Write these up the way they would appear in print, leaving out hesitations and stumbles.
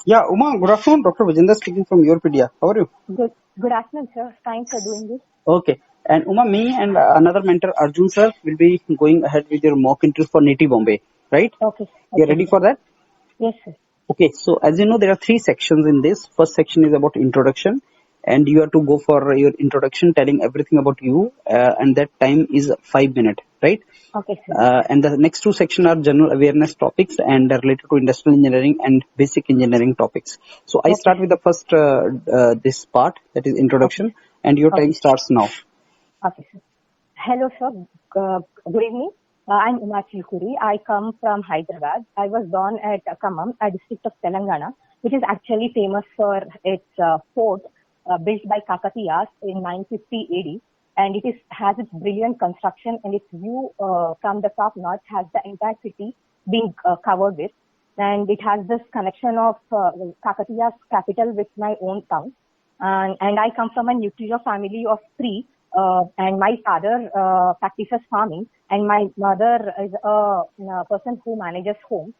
Yeah, Uma, good afternoon. Dr. Vijender speaking from Europedia. How are you? Good afternoon, sir. Thanks for doing this. Okay. And Uma, me and another mentor, Arjun sir, will be going ahead with your mock interview for NITI Bombay, right? Okay, You're okay, ready sir. for that? Yes, sir. Okay, so as you know, there are three sections in this. First section is about introduction, and you have to go for your introduction, telling everything about you, and that time is 5 minutes, right? Okay, sir. And the next two sections are general awareness topics and are related to industrial engineering and basic engineering topics. So I Okay, start with sir. the first this part, that is Okay, introduction, and your time okay, starts now. okay, sir. Hello, sir. Good evening. I'm Uma Chilkuri. I come from Hyderabad. I was born at Khammam, a district of Telangana, which is actually famous for its fort built by Kakatiyas in 950 AD. And it has its brilliant construction, and its view from the top north has the entire city being covered with. And it has this connection of Kakatiya's capital with my own town. And I come from a nuclear family of three. And my father practices farming, and my mother is a person who manages home.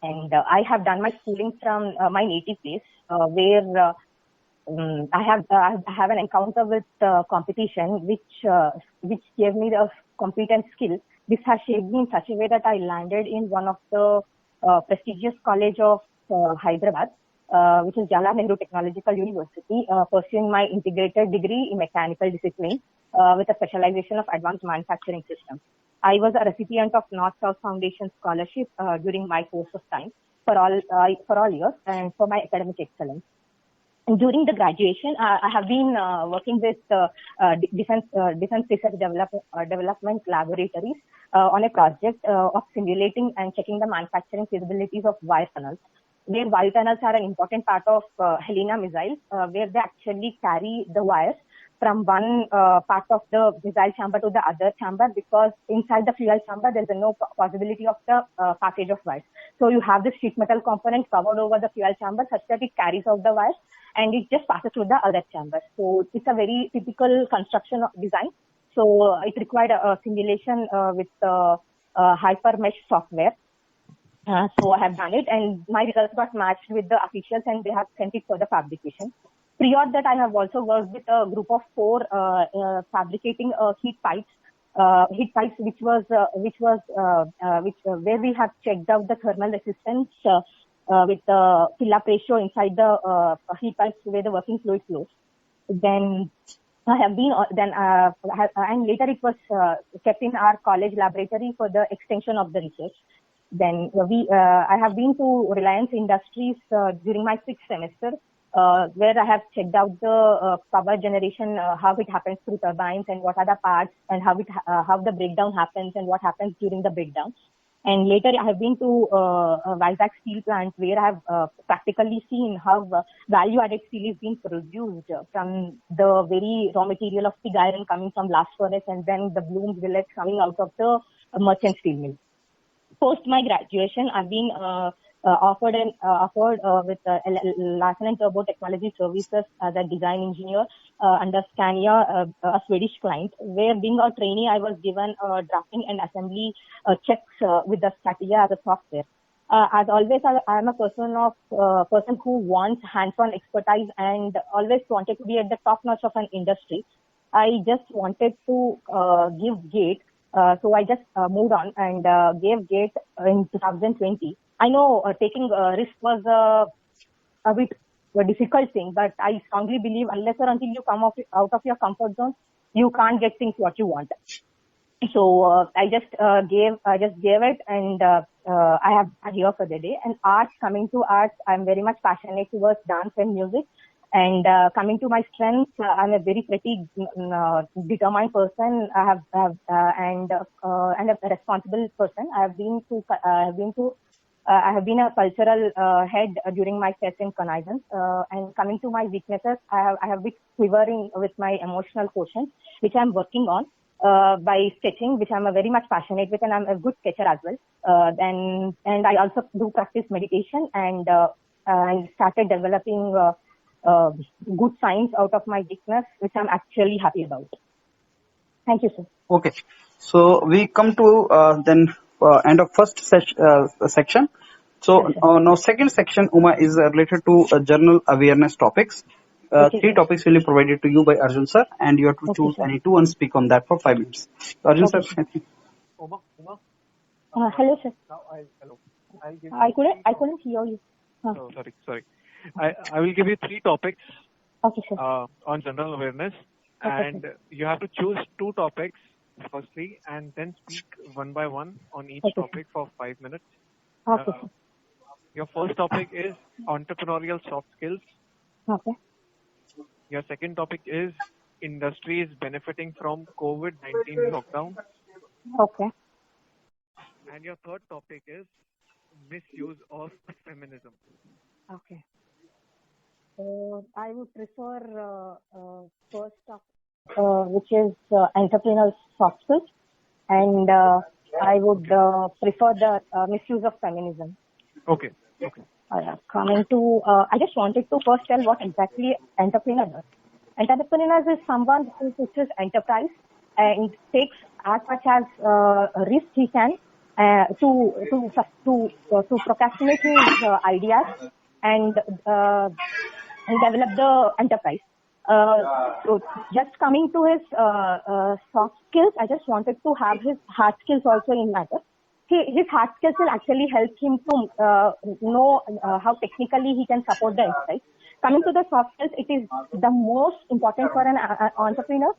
And I have done my schooling from my native place, where I have an encounter with competition, which gave me the competent skill. This has shaped me in such a way that I landed in one of the prestigious college of Hyderabad, which is Jawaharlal Nehru Technological University, pursuing my integrated degree in mechanical discipline with a specialization of advanced manufacturing systems. I was a recipient of North-South Foundation scholarship during my course of time for all years and for my academic excellence. During the graduation, I have been working with defense research development laboratories on a project of simulating and checking the manufacturing feasibilities of wire tunnels, where wire tunnels are an important part of Helena missiles, where they actually carry the wires from one part of the missile chamber to the other chamber, because inside the fuel chamber there is no possibility of the passage of wires. So you have this sheet metal component covered over the fuel chamber such that it carries out the wires and it just passes through the other chamber. So it's a very typical construction design. So it required a simulation with hyper mesh software. So I have done it, and my results got matched with the officials, and they have sent it for the fabrication. Prior that, I have also worked with a group of four fabricating heat pipes, where we have checked out the thermal resistance with the fill-up ratio inside the heat pipes where the working fluid flows. Then I have been and later it was kept in our college laboratory for the extension of the research. Then I have been to Reliance Industries during my sixth semester, where I have checked out the power generation, how it happens through turbines and what are the parts, and how the breakdown happens and what happens during the breakdown. And later I have been to Vizag steel plant, where I have practically seen how value-added steel is being produced from the very raw material of pig iron coming from blast furnace, and then the blooms billets coming out of the merchant steel mill. Post my graduation, I've been offered with Larsen and Turbo Technology Services as a design engineer under Scania, a Swedish client, where being a trainee, I was given drafting and assembly checks with the Statia as a software. As always, I am a person who wants hands-on expertise and always wanted to be at the top notch of an industry. I just wanted to give GATE. So I just moved on and gave GATE in 2020. I know taking risk was a bit a difficult thing, but I strongly believe unless or until you come out of your comfort zone, you can't get things what you want. So I just gave it, and I have here for the day. And coming to arts, I'm very much passionate towards dance and music. And coming to my strengths, I'm a very pretty determined person. And a responsible person. I have been a cultural head during my fest in connivance. And coming to my weaknesses, I have been quivering with my emotional quotient, which I'm working on by sketching, which I'm very much passionate with, and I'm a good sketcher as well. And I also do practice meditation, and I started developing good science out of my weakness, which I'm actually happy about. Thank you, sir. Okay, so we come to then end of first section. So Yes, sir. now second section, Uma, is related to general awareness topics. Okay, Three sir. topics will be provided to you by Arjun sir, and you have to Okay, choose sir. any two and speak on that for 5 minutes. So, Arjun sir, Okay, sir. Hello, sir. I couldn't hear you. Oh, sorry. I will give you three topics Okay, sir. on general awareness, Okay, and you have to choose two topics firstly, and then speak one by one on each Okay, sir. topic for 5 minutes. Okay, Uh, sir. your first topic is entrepreneurial soft skills. Okay. Your second topic is industries benefiting from COVID-19 lockdown, Okay. and your third topic is misuse of feminism. Okay. I would prefer first topic, which is entrepreneurial soft skills, and I would prefer the misuse of feminism. Okay. Coming to, I just wanted to first tell what exactly entrepreneur is. Entrepreneur is someone who pushes enterprise and takes as much as risk he can to procrastinate his ideas and develop the enterprise. So just coming to his soft skills, I just wanted to have his hard skills also in matter. His hard skills will actually help him to know how technically he can support the enterprise. Coming to the soft skills, it is the most important for an entrepreneur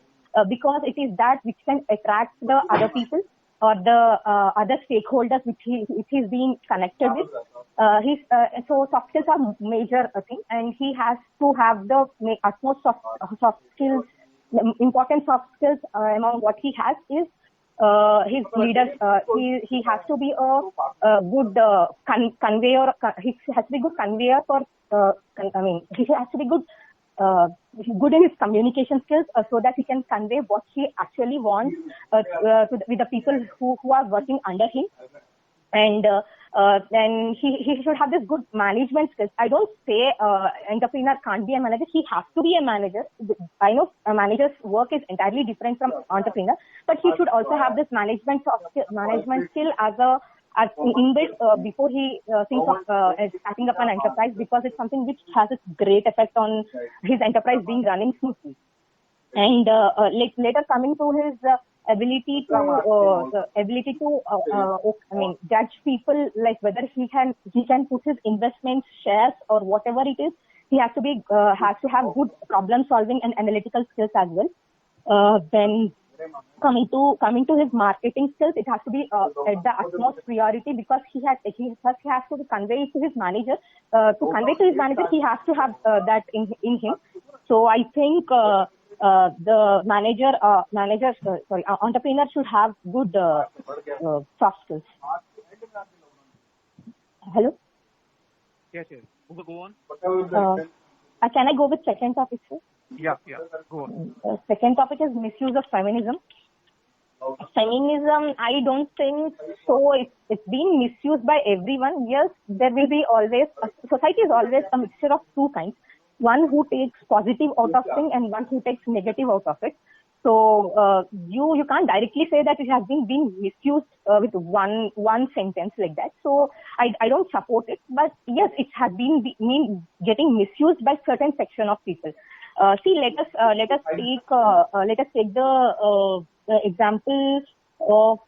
because it is that which can attract the other people or the other stakeholders which he's being connected with. So soft skills are major thing, and he has to have the utmost soft skills. Important soft skills among what he has is his leaders. He has to be a good conveyor. He has to be good conveyor for. He has to be good in his communication skills so that he can convey what he actually wants with the people who are working under him. And then he should have this good management skills. I don't say entrepreneur can't be a manager. He has to be a manager. I know a manager's work is entirely different from entrepreneur, but he should also have this management skill as inbuilt before he thinks of starting up an enterprise, because it's something which has a great effect on his enterprise being running smoothly. And later coming to his ability to judge people, like whether he can put his investments, shares, or whatever it is. He has to have good problem solving and analytical skills as well. Then coming to his marketing skills, it has to be at the utmost priority, because he has to convey it to his manager. To convey to his manager, he has to have that in him. So I think the entrepreneur should have good soft skills. Hello. Yes. Go on. Can I go with second topic, sir? Yeah. Go on. Second topic is misuse of feminism. Feminism, I don't think so. It's being misused by everyone. Yes, there will be always. Society is always a mixture of two kinds. One who takes positive out of thing, and one who takes negative out of it. So you can't directly say that it has been being misused with one sentence like that. So I don't support it. But yes, it has been getting misused by certain section of people. See, let us take the example of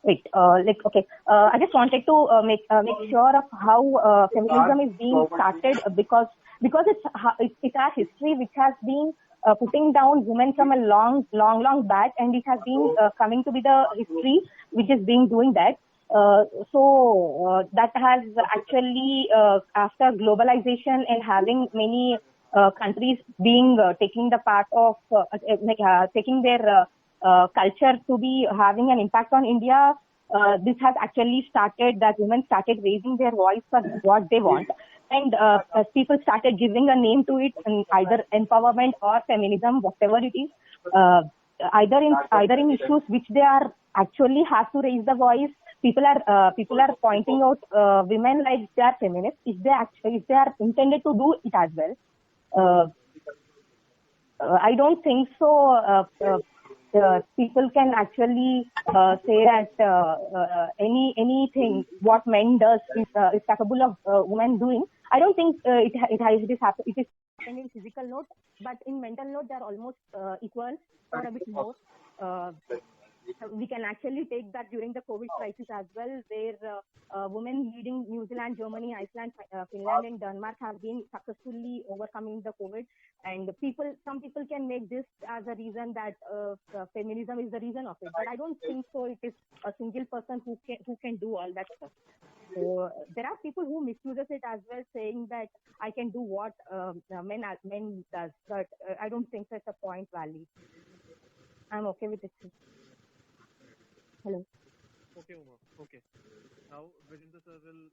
I just wanted to make sure of how feminism is being started, because it's our history which has been putting down women from a long back, and it has been coming to be the history which is being doing that. So that has actually after globalization and having many countries being taking the part of taking their culture to be having an impact on India. This has actually started that women started raising their voice for what they want, and as people started giving a name to it, and either empowerment or feminism, whatever it is, either in issues which they are actually have to raise the voice. People are pointing out women like they are feminists if they are intended to do it as well. I don't think so. people can actually say that anything what men does is capable of women doing. I don't think it is happening in physical note, but in mental note they are almost equal or a bit more. We can actually take that during the COVID crisis as well, where women leading New Zealand, Germany, Iceland, Finland, and Denmark have been successfully overcoming the COVID. And some people can make this as a reason that feminism is the reason of it, but I don't think so. It is a single person who can do all that stuff. So there are people who misuses it as well, saying that I can do what men does, but I don't think that's a point valid. I'm okay with it. Hello. Okay, Uma. Okay. Now, Vijender sir will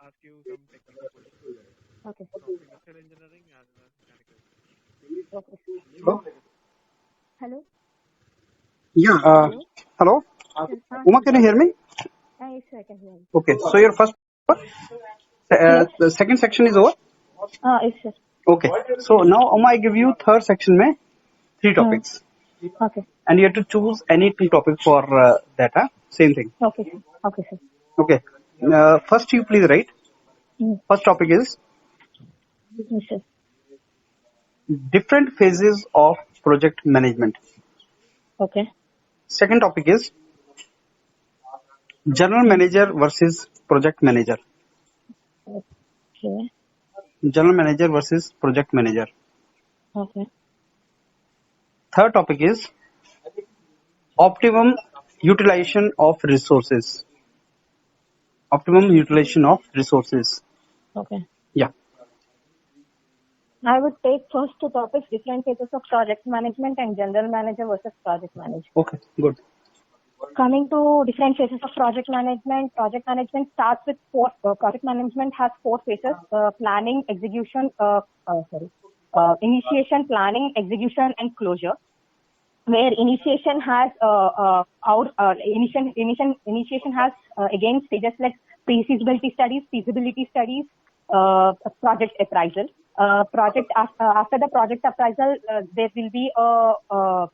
ask you some technical questions Okay. of industrial engineering as well as mechanical. Okay. Hello? Hello. Yeah. Hello. Hello? Yes, Uma, can you hear me? yes, I can hear you. Okay. So your first, Yes. the second section is over. Yes, sir. Okay. So now, Uma, I give you third section में 3 topics. Okay. And you have to choose any 2 topics for that. Same thing. Okay, sir. Okay, sir. Okay. First, you please write. First topic is Yes, sir. different phases of project management. Okay. Second topic is general manager versus project manager. Okay. General manager versus project manager. Okay. Third topic is optimum utilization of resources. Optimum utilization of resources. Okay. Yeah. I would take first 2 topics, different phases of project management and general manager versus project manager. Okay. Good. Coming to different phases of project management starts with 4. Project management has 4 phases: planning, execution, initiation, planning, execution, and closure. Where initiation has initiation has again stages like pre-feasibility studies, feasibility studies, project appraisal. After the project appraisal, there will be a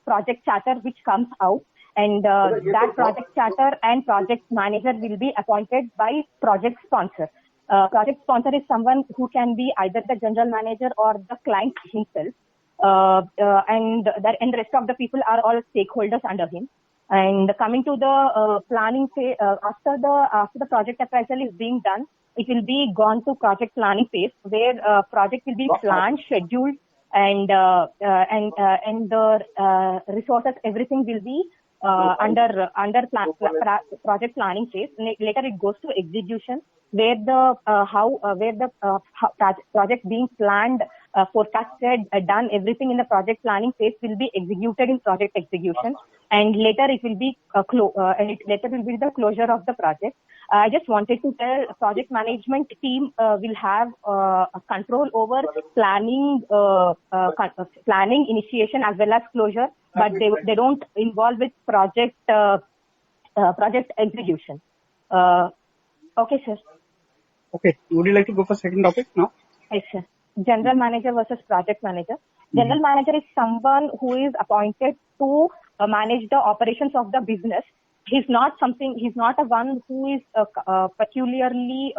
project charter which comes out, and that project charter and project manager will be appointed by project sponsor. Project sponsor is someone who can be either the general manager or the client himself. And the rest of the people are all stakeholders under him. And coming to the planning phase, after the project appraisal is being done, it will be gone to project planning phase, where project will be planned, scheduled, and the resources, everything will be under project planning phase. Later it goes to execution, where the project being planned, forecasted, done, everything in the project planning phase will be executed in project execution, and later it will be later will be the closure of the project. I just wanted to tell, project management team will have a control over planning, initiation as well as closure, but they don't involve with project execution. Okay, sir. Okay. Would you like to go for second topic now? Yes, sir. General manager versus project manager. General manager is someone who is appointed to manage the operations of the business. He's not a one who is peculiarly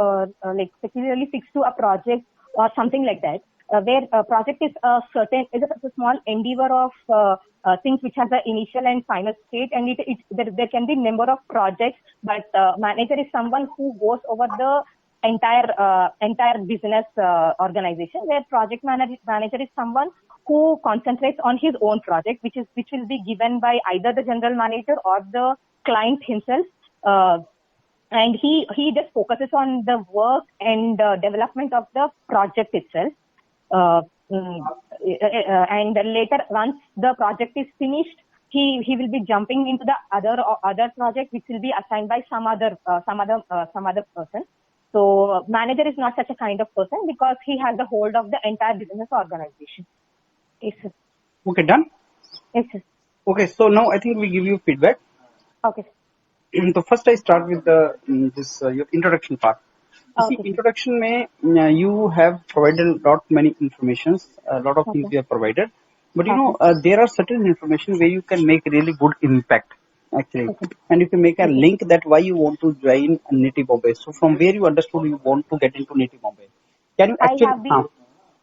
fixed to a project or something like that. Where a project is a small endeavor of things which has the initial and final state, and there can be number of projects, but manager is someone who goes over the entire business organization, where project manager is someone who concentrates on his own project, which will be given by either the general manager or the client himself, and he just focuses on the work and development of the project itself. And later, once the project is finished, he will be jumping into the other project, which will be assigned by some other person. So manager is not such a kind of person, because he has the hold of the entire business organization. Yes, sir. Okay, done? Yes, sir. Okay, so now I think we give you feedback. Okay. So first I start with your introduction part. You see, Okay. introduction you have provided a lot many informations, a lot of things you have provided. But Okay. there are certain information where you can make really good impact actually, Okay. and you can make a Okay. link that why you want to join Nitty Bombay. So from where you understood you want to get into Nitty Bombay, can you I actually? have been,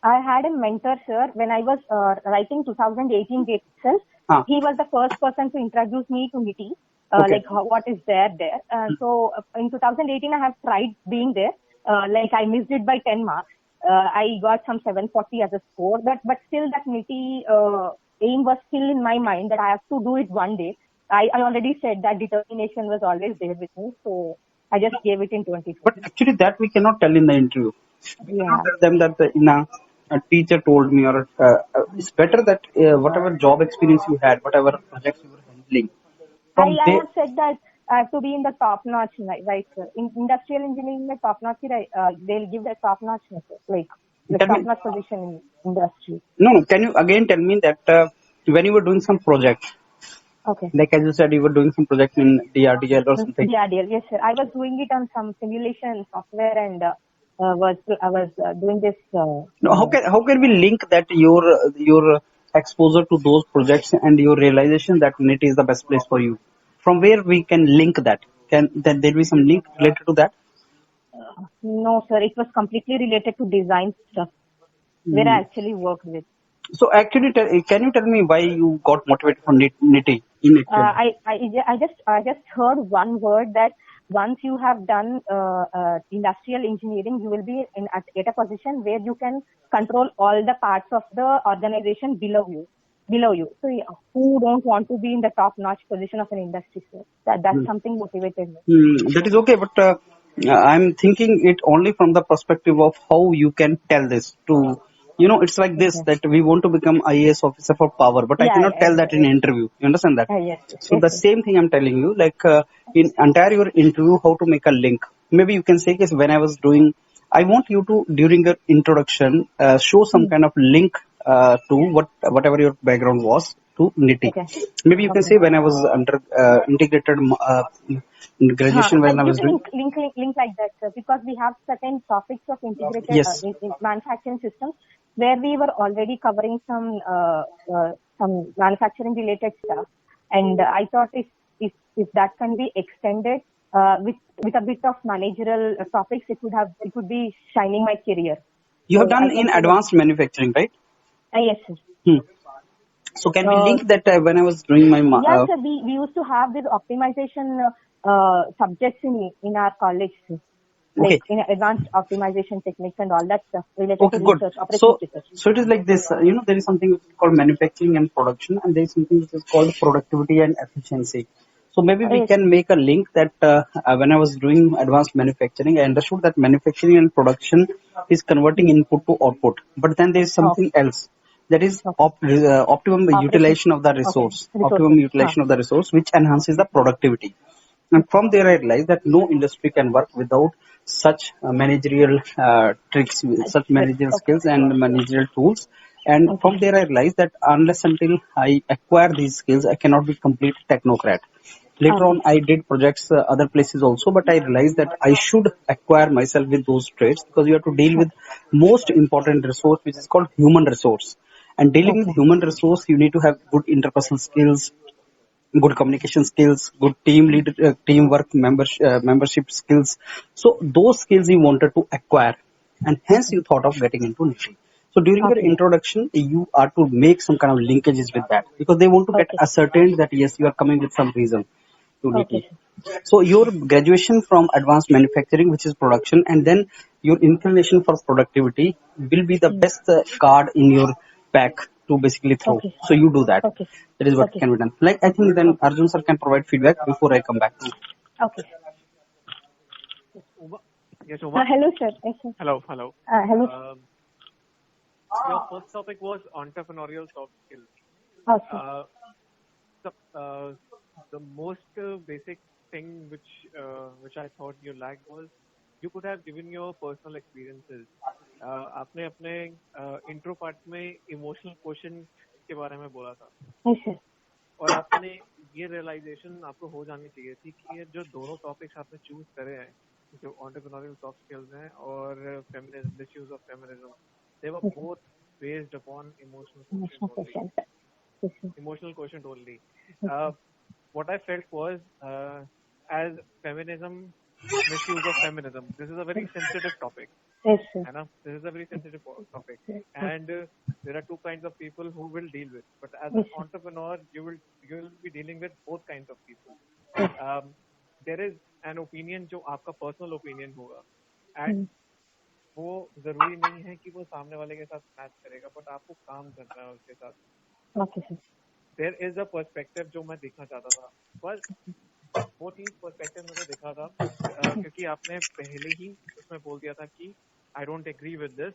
I had a mentor, sir, when I was writing 2018 date itself. Huh, He was the first person to introduce me to NITI, okay. like what is there. So in 2018, I have tried being there. Like I missed it by 10 marks. I got some 740 as a score, but still that NITI aim was still in my mind that I have to do it one day. I already said that determination was always there with me, so I just gave it in 2020. But actually, that we cannot tell in the interview. We cannot Yeah. tell them that a teacher told me, or it's better that whatever job experience you had, whatever projects you were handling, from I there. have said that I have to be in the top notch, right, sir? In industrial engineering, the top notch, right, they'll give the top notch, like Tell me, top notch position in industry. no. Can you again tell me that when you were doing some project, Okay. like as you said, you were doing some project in DRDL or something. Yeah, dear. Yes, sir. I was doing it on some simulation software and I was doing this. No, how can we link that your exposure to those projects and your realization that NIT is the best place for you? From where we can link that? Can that there be some link related to that? No, sir. It was completely related to design stuff where I Hmm. actually worked with. So actually, can you tell me why you got motivated for NIT in actual? I just heard one word that once you have done industrial engineering, you will be at a position where you can control all the parts of the organization below you. Below you. So yeah, who don't want to be in the top notch position of an industry? So that's something motivated me. That is okay, but I'm thinking it only from the perspective of how you can tell this to, it's like this Okay. that we want to become IAS officer for power, but I Yeah, cannot yeah, tell that in yes, interview. You understand that? yes, So yes, the yes. same thing I'm telling you, like in entire your interview, how to make a link. Maybe you can say, "Yes, when I was doing, I want you to during your introduction show some Hmm. kind of link to whatever your background was to NITI. Okay, Maybe you can okay. say when I was under integrated in graduation when I Give was doing. link like that, sir, because we have certain topics of integrated Yes. in manufacturing systems where we were already covering some manufacturing related stuff, and I thought if that can be extended with a bit of managerial topics, it would be shining my career. You have So done I in can say that advanced manufacturing, right? yes, sir. Hmm. So can we Uh, link that when I was doing my yeah, sir. We used to have this optimization subjects in our college, sir, like okay, in advanced optimization techniques and all that stuff related to okay, good. research, operations So research. so it is like this. There is something which is called manufacturing and production, and there is something which is called productivity and efficiency. So maybe we Yes. can make a link that when I was doing advanced manufacturing, I understood that manufacturing and production is converting input to output. But then there is Okay. something else that is Okay. optimum Operations. utilization of the Okay. resource, Resources. optimum utilization of the resource, which enhances the productivity. And from there, I realized that no industry can work without such managerial tricks, such managerial Okay. skills and managerial tools. And Okay. from there, I realized that unless until I acquire these skills, I cannot be complete technocrat. Later on, Okay. I did projects other places also, but I realized that I should acquire myself with those traits because you have to deal with most important resource, which is called human resource. And dealing with Okay. human resource, you need to have good interpersonal skills, good communication skills, good teamwork, membership skills. So those skills you wanted to acquire, and hence Okay. you thought of getting into Nifty. So during your Okay. introduction, you are to make some kind of linkages with that because they want to get Okay. ascertained that yes, you are coming with some reason to Okay. Nifty. So your graduation from advanced manufacturing, which is production, and then your inclination for productivity will be the Hmm. best card in your pack to basically throw. Okay. So you do that. Okay. That is what Okay. can be done. Like I think then Okay. Arjun sir can provide feedback before I come back to. Okay. Uma, yes, Uma. Hello, sir. Yes, sir. Hello, hello. Hello. Um, your first topic was entrepreneurial soft skills. Oh, sir. Uh, the most basic thing which I thought you lacked was you could have given your personal experiences. आपने अपने intro part में emotional question के बारे में बोला था Yes, sir. और आपने ये रियलाइजेशन आपको हो जानी चाहिए थी कि ये जो दोनों टॉपिक्स आपने चूज करे हैं जो एंटरप्रेन्योरियल सॉफ्ट स्किल्स हैं और feminism, the issues of feminism, they were Yes, both based upon emotional quotient Emotional only. quotient. Yes, sir. Emotional quotient only. Yes, Uh, sir. what I felt was, as feminism, misuse of feminism. This is a very sensitive topic. Yes, sir. है ना? This is a very sensitive topic, Yes, and there are two kinds of people who will deal with. But as an yes, sir. entrepreneur, you will be dealing with both kinds of people. Yes. There is an opinion जो आपका personal opinion होगा, and Hmm. वो जरूरी नहीं है कि वो सामने वाले के साथ मैच करेगा, बट आपको काम करना है उसके साथ. Okay, sir. There is a perspective जो मैं देखना चाहता था, बस वो चीज पर्सपेक्टिव मेरे को दिखा था, क्योंकि आपने पहले ही उसमें बोल दिया था कि I don't agree with this,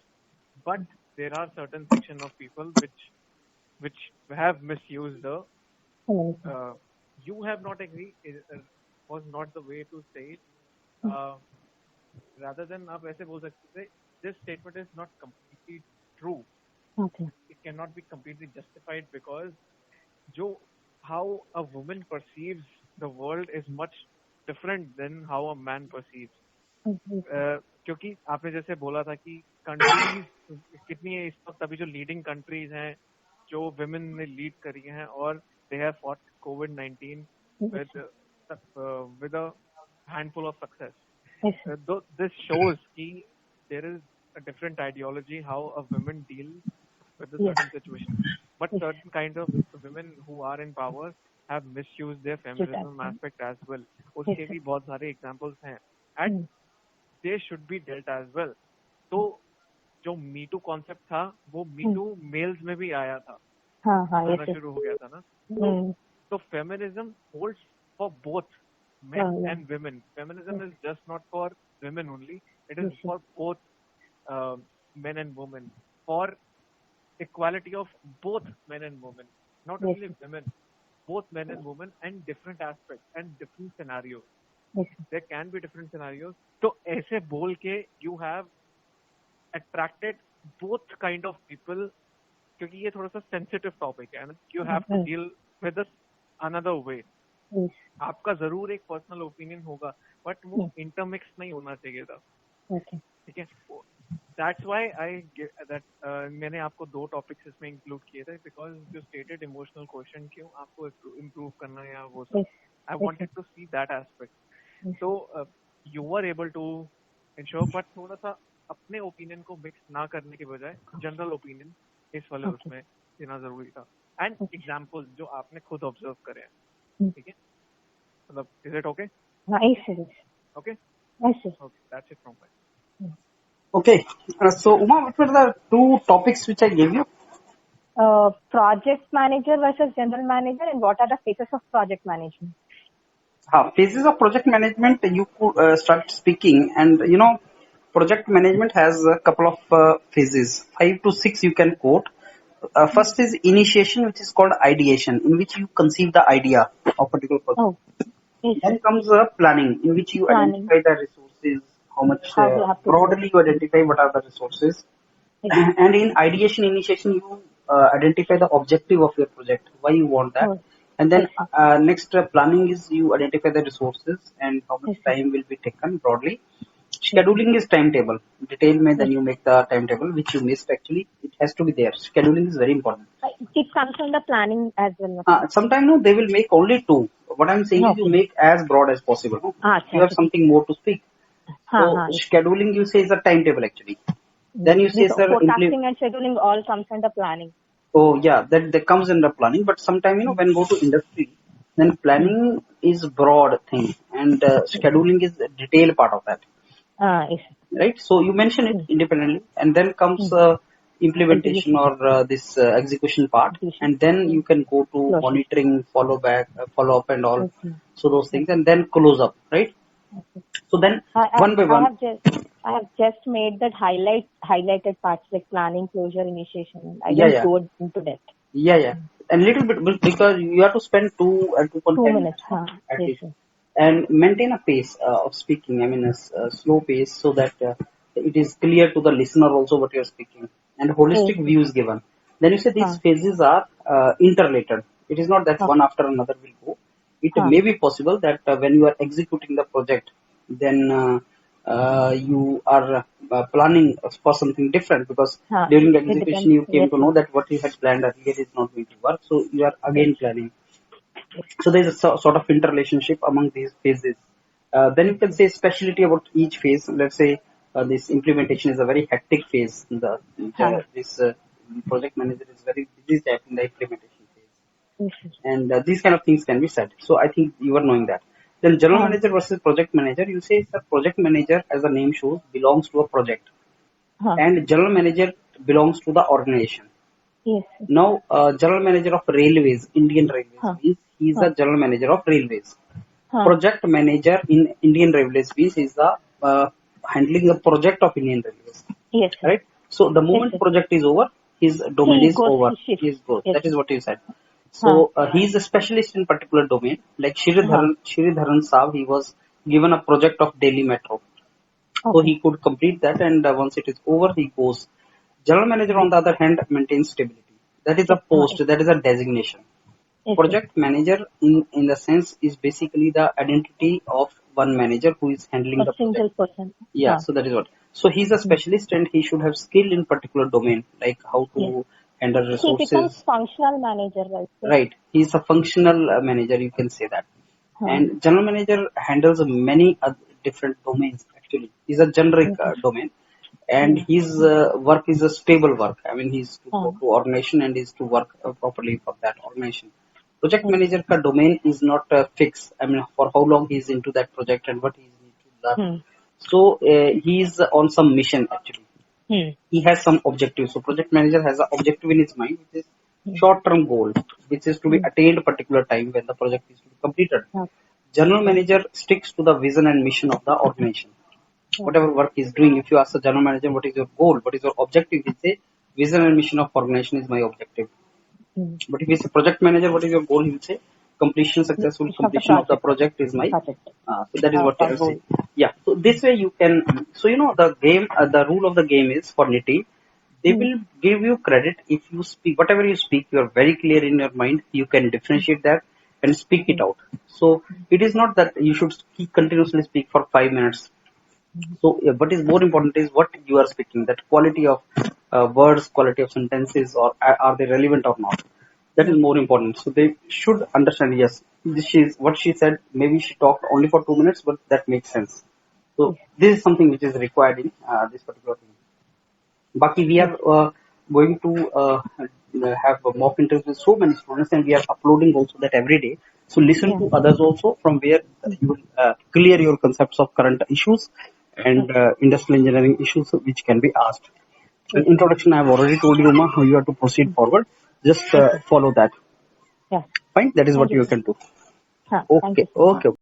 but there are certain section of people which have misused the Hello, sir. you have not agreed was not the way to say it. uh, rather than आप ऐसे बोल सकते थे, this statement is not completely true. Okay. It cannot be completely justified because जो how a woman perceives the world is much different than how a man perceives. Yes, क्योंकि आपने जैसे बोला था कि कंट्रीज कितनी है इस वक्त, अभी जो लीडिंग कंट्रीज हैं जो विमेन ने लीड करी हैं, और they have fought covid with a handful of success. yes, sir. This shows कि there is a different ideology how a women deal with a Yes. certain situation. But Yes. certain kind of women who are in power have misused their feminism Yes. aspect as well. उसके Yes, भी sir. बहुत सारे examples हैं, and Hmm. they should be dealt as well. तो जो me too concept था वो me too mails में भी आया था, हाँ हाँ, yes, आना sir. शुरू हो गया था ना. Hmm. So feminism holds for both men Yeah. and women. Feminism is just not for women only. It is Yes, sir. for both men and women, for equality of both men and women, not Yes, only women, both men and women, and different aspects and different scenarios. Yes, sir. There can be different scenarios. तो ऐसे बोल के you have attracted both kind of people, क्योंकि ये थोड़ा सा sensitive topic है ना. You have to deal with this another way. Yes. आपका जरूर एक पर्सनल ओपिनियन होगा, बट वो इंटरमिक्स नहीं होना चाहिए था. Okay. ठीक है, दैट्स व्हाई मैंने आपको दो टॉपिक्स इसमें इंक्लूड किए थे, बिकॉज जो स्टेटेड इमोशनल क्वेश्चन क्यों आपको इम्प्रूव करना है या वो सब, Yes. I wanted to see that aspect. Yes. तो you are able to ensure, but थोड़ा सा अपने ओपिनियन को मिक्स ना करने के बजाय जनरल ओपिनियन इस वाले Okay. उसमें देना जरूरी था, एंड एग्जाम्पल जो आपने खुद ऑब्जर्व करे हैं. ठीक है, मतलब is it okay? Yes, sir. Yes. Okay, Yes, sir. Okay, that's it from my. Okay. So Uma, what were the two topics which I gave you? Project manager versus general manager, and what are the phases of project management? Phases of project management. You could start speaking, and project management has a couple of phases, 5 to 6 you can quote. First is initiation, which is called ideation, in which you conceive the idea of particular project. Oh, yes, Then sir. comes planning, in which you Planning. identify the resources, how much How you have to do broadly you identify what are the resources. Yes. And in ideation, initiation, you identify the objective of your project, why you want that. Oh, And then yes, sir. next planning is you identify the resources and how much Yes, sir. time will be taken broadly. Scheduling is timetable. Detail may then you make the timetable, which you missed actually. It has to be there. Scheduling is very important. It comes from the planning as well. Sometimes no, they will make only two. What I'm saying is you Okay. make as broad as possible. No? You have Okay. something more to speak. So Yes. scheduling you say is a timetable actually. Then you say This sir, forecasting and scheduling all comes under planning. oh yeah, that comes under planning. But sometimes when go to industry, then planning is broad thing and scheduling is the detailed part of that. Yes. Right? So you mention it independently, and then comes implementation or this execution part, and then you can go to Closure. monitoring, follow up, and all. Okay. So those things, and then close up, right? So then one by one. I have just made that highlighted parts like planning, closure, initiation. I Yeah, didn't yeah. go into that. Yeah, and little bit because you have to spend 2 minutes, at yes, least, sir. and maintain a pace of speaking. I mean, a slow pace, so that it is clear to the listener also what you are speaking, and holistic Yes. view is given. Then you say these phases are interrelated. It is not that one after another will go. It may be possible that when you are executing the project, then you are planning for something different, because Huh. during the It execution depends. you came Yes. to know that what you had planned earlier is not going to work, so you are again planning. So there is a sort of interrelationship among these phases. Then you can say specialty about each phase. Let's say this implementation is a very hectic phase. Huh. This project manager is very busy type in the implementation phase, Yes. and these kind of things can be said. So I think you are knowing that. Then general Huh. manager versus project manager. You say the project manager, as the name shows, belongs to a project, Huh. and general manager belongs to the organization. Yes. Now, general manager of railways, Indian Railways Huh. means he is Huh. the general manager of railways. Huh. Project manager in Indian Railways means is the handling the project of Indian Railways, Yes, sir. right? So the Yes, moment sir. project is over, his domain He is goes, over. he shifts. He is goes. Yes, That sir. is what you said. Huh. So he is a specialist in particular domain. Like Huh. Shridharan Saab, he was given a project of Delhi Metro, so Okay. he could complete that, and once it is over, he goes. General manager, on Yes. the other hand, maintains stability. That is a post. Yes. That is a designation. Yes, sir. Project manager, in the sense, is basically the identity of one manager who is handling A the project. single person. Yeah, Huh. so that is what. So he's a Hmm. specialist, and he should have skill in particular domain, like how Yes. to handle He becomes resources. functional manager, right, sir? Right. He's a functional manager, you can say that. Huh. And general manager handles many different domains. Actually, he's a generic Yes, sir. domain, and Hmm. his work is a stable work. I mean, he's to Huh. go to organization and is to work properly for that organization. Project Yes. manager ka domain is not fixed. I mean, for how long he's into that project and what he needs to learn. Hmm. So he's on some mission actually. Hmm. He has some objective. So project manager has an objective in his mind, which is Hmm. short-term goal, which is to be Hmm. attained particular time when the project is to be completed. Huh. General manager sticks to the vision and mission of the organization. Huh. Whatever work he's doing, if you ask the general manager what is your goal, what is your objective, he'll say vision and mission of organization is my objective. Hmm. But if it's a project manager, what is your goal? He will say successful Mission of the completion of the project. project is my. Project. So that is what I Our will say. goal. Yeah. So this way you can. So the game, the rule of the game is for Nitty. They Hmm. will give you credit if you speak whatever you speak. You are very clear in your mind. You can differentiate that and speak it Hmm. out. So it is not that you should continuously speak for 5 minutes. So, what is more important is what you are speaking. That quality of words, quality of sentences, or are they relevant or not? That is Yes. more important. So they should understand. Yes, this is what she said. Maybe she talked only for 2 minutes, but that makes sense. So Yes. this is something which is required in this particular thing. Baki, we Yes. are going to have a mock interviews with so many students, and we are uploading also that every day. So listen Yeah. to others also, from where you will clear your concepts of current issues Yes. and industrial engineering issues which can be asked. Yes. And introduction, I have already told you, Uma, how you have to proceed Hmm. forward. Just Yes, sir. follow that. Yeah. Fine, that is Thank what you, you sir. can do. Huh. Thank Okay, you so much. okay.